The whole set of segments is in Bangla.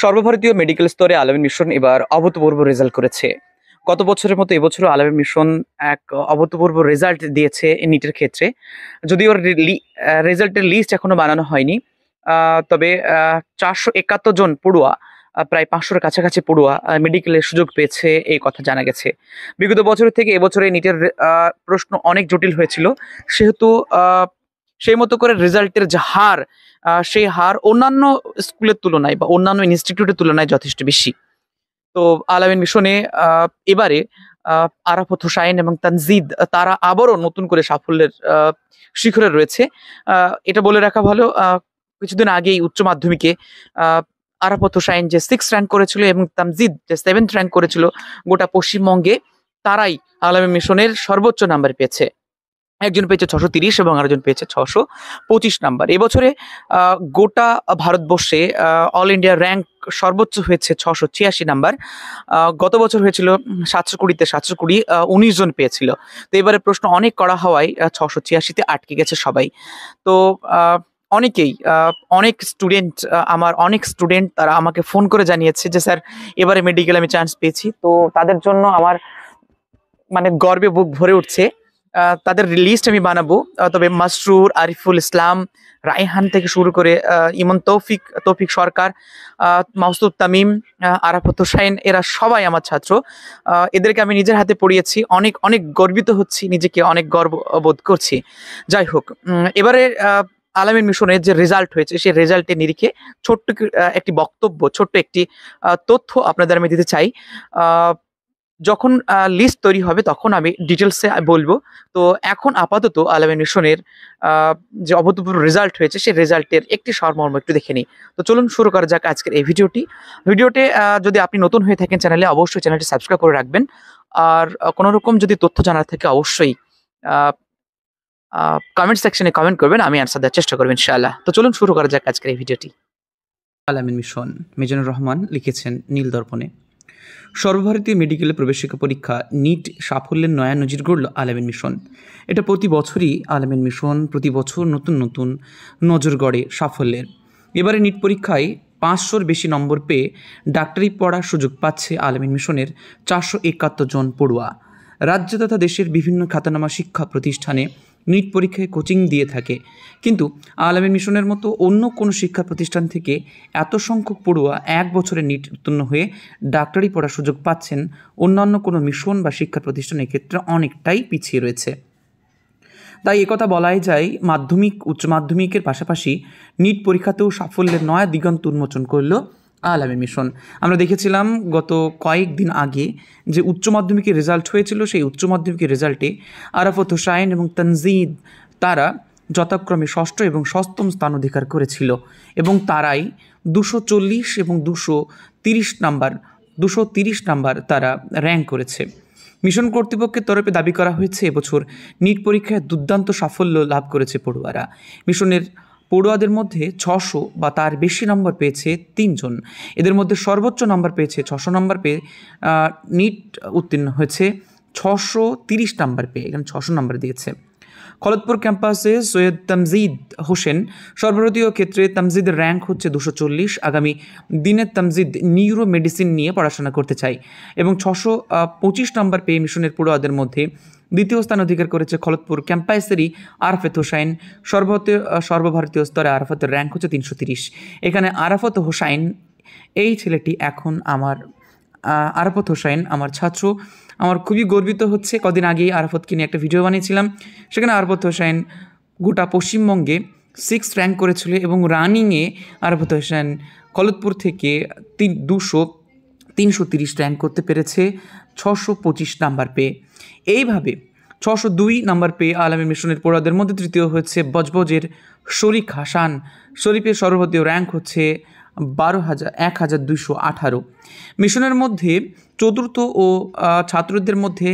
সর্বভারতীয় মেডিকেল স্তরে আল-আমিন মিশন এবার অভূতপূর্ব রেজাল্ট করেছে। গত বছরের মতো এবছরও আল-আমিন মিশন এক অভূতপূর্ব রেজাল্ট দিয়েছে নিটের ক্ষেত্রে। যদিও রেজাল্টের লিস্ট এখনো বানানো হয়নি, তবে 471 জন পড়ুয়া, প্রায় 500-এর কাছাকাছি পড়ুয়া মেডিকেলের সুযোগ পেয়েছে, এই কথা জানা গেছে। বিগত বছরের থেকে এবছরে নিটের প্রশ্ন অনেক জটিল হয়েছিল, সেহেতু সেই মতো করে রেজাল্টের যে হার, সেই হার অন্যান্য স্কুলের তুলনায় বা অন্যান্য ইনস্টিটিউটের তুলনায় যথেষ্ট বেশি। তো আল-আমিন মিশনে এবারে আরাফাত হোসাইন এবং তানজিদ তারা আবারও নতুন করে সাফল্যের শিখরে রয়েছে। এটা বলে রাখা ভালো, কিছুদিন আগেই উচ্চ মাধ্যমিকে আরাফাত হোসাইন যে 6 র্যাঙ্ক করেছিল এবং তানজিদ যে 7th র্যাঙ্ক করেছিল, গোটা পশ্চিমবঙ্গে তারাই আল-আমিন মিশনের সর্বোচ্চ নাম্বার পেয়েছে। একজন পেয়েছে 630 এবং আরেকজন পেয়েছে 625 নাম্বার। এবছরে গোটা ভারতবর্ষে অল ইন্ডিয়া র্যাঙ্ক সর্বোচ্চ হয়েছে 686 নাম্বার। গত বছর হয়েছিল 720-তে 720, 19 জন পেয়েছিল। তো এবারে প্রশ্ন অনেক করা হওয়ায় 686-তে আটকে গেছে সবাই। তো অনেকেই অনেক স্টুডেন্ট, আমার অনেক স্টুডেন্ট তারা আমাকে ফোন করে জানিয়েছে যে স্যার এবারে মেডিকেল আমি চান্স পেয়েছি। তো তাদের জন্য আমার মানে গর্বে বুক ভরে উঠছে। তাদের লিস্ট আমি বানাবো, তবে মাসরুর, আরিফুল ইসলাম, রায়হান থেকে শুরু করে ইমন তৌফিক সরকার, মাহসুদ তামিম, আরাফাত হোসাইন, এরা সবাই আমার ছাত্র। এদেরকে আমি নিজের হাতে পড়িয়েছি, অনেক অনেক গর্বিত হচ্ছি, নিজেকে অনেক গর্ব বোধ করছি। যাই হোক, এবারে আল-আমিন মিশনের যে রেজাল্ট হয়েছে, সেই রেজাল্টের নিরিখে ছোট্ট একটি বক্তব্য, ছোট্ট একটি তথ্য আপনাদের আমি দিতে চাই। যখন লিস্ট তৈরি হবে তখন আমি ডিটেলসে বলবো। তো এখন আপাতত আল-আমিন মিশনের যে অভূতপূর্ব রেজাল্ট হয়েছে, সেই রেজাল্টের একটি সারমর্ম একটু দেখে নিই। তো চলুন শুরু করা যাক আজকের এই ভিডিওতে যদি আপনি নতুন হয়ে থাকেন চ্যানেলে, অবশ্যই চ্যানেলটি সাবস্ক্রাইব করে রাখবেন। আর কোনো রকম যদি তথ্য জানার থাকে অবশ্যই কমেন্ট সেকশনে কমেন্ট করবেন, আমি অ্যান্সার দেওয়ার চেষ্টা করবো ইনশাআল্লাহ। তো চলুন শুরু করা যাক আজকের এই ভিডিওটি। আল-আমিন মিশন, মিজানুর রহমান লিখেছেন নীল দর্পণে। সর্বভারতীয় মেডিকেলে প্রবেশিকা পরীক্ষা নিট সাফল্যের নয়া নজির গড়ল আল-আমিন মিশন। এটা প্রতি বছরই আল-আমিন মিশন প্রতি বছর নতুন নতুন নজর গড়ে সাফল্যের। এবারে নিট পরীক্ষায় 500-র বেশি নম্বর পেয়ে ডাক্তারি পড়ার সুযোগ পাচ্ছে আল-আমিন মিশনের 471 জন পড়ুয়া। রাজ্য তথা দেশের বিভিন্ন খ্যাতনামা শিক্ষা প্রতিষ্ঠানে নিট পরীক্ষায় কোচিং দিয়ে থাকে, কিন্তু আল-আমিন মিশনের মতো অন্য কোনো শিক্ষা প্রতিষ্ঠান থেকে এত সংখ্যক পড়ুয়া এক বছরে নিট উত্তীর্ণ হয়ে ডাক্তারি পড়ার সুযোগ পাচ্ছেন অন্যান্য কোনো মিশন বা শিক্ষা প্রতিষ্ঠানের ক্ষেত্রে অনেকটাই পিছিয়ে রয়েছে। তাই একথা বলাই যায়, মাধ্যমিক উচ্চ মাধ্যমিকের পাশাপাশি নিট পরীক্ষাতেও সাফল্যের নয়া দিগন্ত উন্মোচন করল আল-আমিন মিশন। আমরা দেখেছিলাম গত কয়েকদিন আগে যে উচ্চ মাধ্যমিকের রেজাল্ট হয়েছিল, সেই উচ্চ মাধ্যমিকের রেজাল্টে আরাফাত হোসাইন এবং তানজিদ তারা যথাক্রমে 6ষ্ঠ এবং 6ম স্থান অধিকার করেছিল এবং তারাই 240 এবং 230 নাম্বার তারা র্যাঙ্ক করেছে। মিশন কর্তৃপক্ষের তরফে দাবি করা হয়েছে এবছর নিট পরীক্ষায় দুর্দান্ত সাফল্য লাভ করেছে পড়ুয়ারা। মিশনের পড়ুয়াদের মধ্যে 600 বা তার বেশি নম্বর পেয়েছে 3 জন। এদের মধ্যে সর্বোচ্চ নম্বর পেয়েছে 600 নম্বর পেয়ে নিট উত্তীর্ণ হয়েছে 630 নম্বর পেয়ে, এখানে 600 নম্বর দিয়েছে। খলতপুর ক্যাম্পাসে সৈয়দ তামজিদ হোসেন, সর্বভারতীয় ক্ষেত্রে তামজিদের র্যাঙ্ক হচ্ছে 240। আগামী দিনে তামজিদ নিউরো মেডিসিন নিয়ে পড়াশোনা করতে চাই এবং 625 নম্বর পেয়ে মিশনের পড়ুয়াদের মধ্যে দ্বিতীয় স্থান অধিকার করেছে খলতপুর ক্যাম্পাসেরই আরাফাত হোসাইন। সর্বভারতীয় স্তরে আরাফাতের র্যাঙ্ক হচ্ছে 330। এখানে আরাফাত হোসাইন এই ছেলেটি এখন আরাফাত হোসাইন আমার ছাত্র। আমার খুবই গর্বিত হচ্ছে, কদিন আগেই আরাফাতকে নিয়ে একটা ভিডিও বানিয়েছিলাম, সেখানে আরাফাত হোসাইন গোটা পশ্চিমবঙ্গে 6 র্যাঙ্ক করেছিল এবং রানিংয়ে আরাফাত হোসাইন খলতপুর থেকে 330 র্যাঙ্ক করতে পেরেছে 625 নাম্বার পেয়ে। এইভাবে 602 নাম্বার পেয়ে আল-আমিন মিশনের পড়ুয়াদের মধ্যে তৃতীয় হয়েছে বজবজের শরীফ হাসান। শরীফের সর্বভারতীয় র্যাঙ্ক হচ্ছে 1218। মিশনের মধ্যে চতুর্থ ও ছাত্রীদের মধ্যে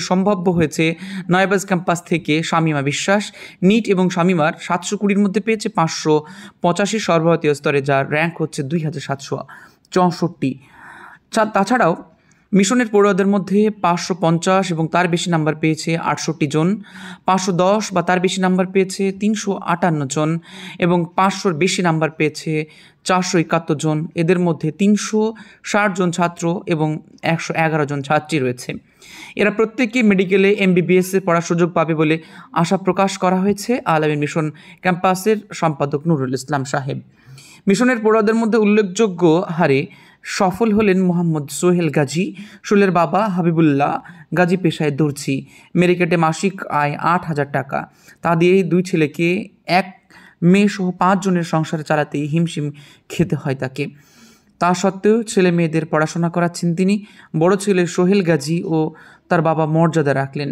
সম্ভাব্য হয়েছে নয়াবাজ ক্যাম্পাস থেকে শামিমা বিশ্বাস। নিট এবং শামিমার 720-র মধ্যে পেয়েছে 585 সর্বভারতীয় স্তরে, যার র্যাঙ্ক হচ্ছে 2764। তাছাড়াও মিশনের পড়ুয়াদের মধ্যে 550 এবং তার বেশি নাম্বার পেয়েছে 68 জন, 510 বা তার বেশি নাম্বার পেয়েছে 358 জন এবং 500-র বেশি নাম্বার পেয়েছে 471 জন। এদের মধ্যে 360 জন ছাত্র এবং 111 জন ছাত্রী রয়েছে। এরা প্রত্যেকে মেডিকেলে MBBS পড়ার সুযোগ পাবে বলে আশা প্রকাশ করা হয়েছে আল আমিন মিশন ক্যাম্পাসের সম্পাদক নুরুল ইসলাম সাহেব। মিশনের পড়ুয়াদের মধ্যে উল্লেখযোগ্য হারে সফল হলেন মোহাম্মদ সোহেল গাজী। সোহেলের বাবা হাবিবুল্লাহ গাজী পেশায় দর্জি। মেরিকেটে মাসিক আয় 8,000 টাকা। তা দিয়েই 2 ছেলেকে 1 মেয়ে সহ 5 জনের সংসার চালাতেই হিমশিম খেতে হয় তাকে। তা সত্ত্বেও ছেলে মেয়েদের পড়াশোনা করাচ্ছেন তিনি। বড় ছেলে সোহেল গাজী ও তার বাবা মর্যাদা রাখলেন।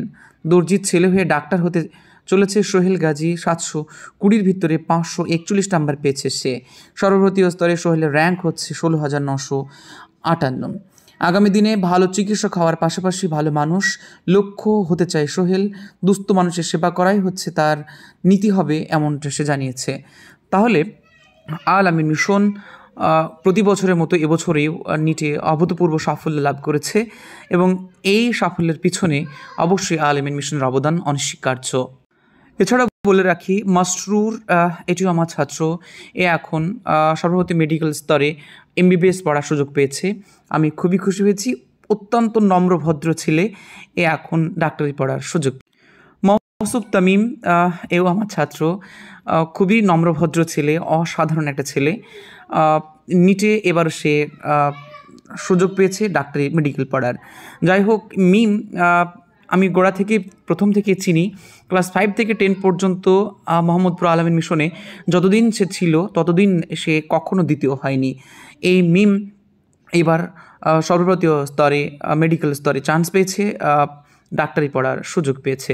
দর্জির ছেলে হয়ে ডাক্তার হতে চলেছে সোহেল গাজী। 720-র ভিতরে 541 নাম্বার পেয়েছে সে। সর্বভারতীয় স্তরে সোহেলের র্যাঙ্ক হচ্ছে 16,958। আগামী দিনে ভালো চিকিৎসক হওয়ার পাশাপাশি ভালো মানুষ লক্ষ্য হতে চায় সোহেল। দুস্থ মানুষের সেবা করাই হচ্ছে তার নীতি হবে, এমনটা সে জানিয়েছে। তাহলে আল আমিন মিশন প্রতি বছরের মতো এবছরেও নিটে অভূতপূর্ব সাফল্য লাভ করেছে এবং এই সাফল্যের পিছনে অবশ্যই আল আমিন মিশনের অবদান অনস্বীকার্য। এছাড়া বলে রাখি, মাসরুর এটিও আমার ছাত্র। এ এখন সর্বভারতীয় মেডিকেল স্তরে MBBS পড়ার সুযোগ পেয়েছে। আমি খুবই খুশি হয়েছি। অত্যন্ত নম্র ভদ্র ছেলে, এ এখন ডাক্তারি পড়ার সুযোগ। মহসুব তামিম এও আমার ছাত্র। খুবই নম্রভদ্র ছেলে, অসাধারণ একটা ছেলে। নিটে এবার সে সুযোগ পেয়েছে ডাক্তারি মেডিকেল পড়ার। যাই হোক, মিম আমি গোড়া থেকে প্রথম থেকে চিনি। ক্লাস 5 থেকে 10 পর্যন্ত মোহাম্মদপুর আল আমিন মিশনে যতদিন সে ছিল ততদিন সে কখনো দ্বিতীয় হয়নি। এই মিম এবার সর্বভারতীয় স্তরে মেডিকেল স্তরে চান্স পেয়েছে, ডাক্তারি পড়ার সুযোগ পেয়েছে।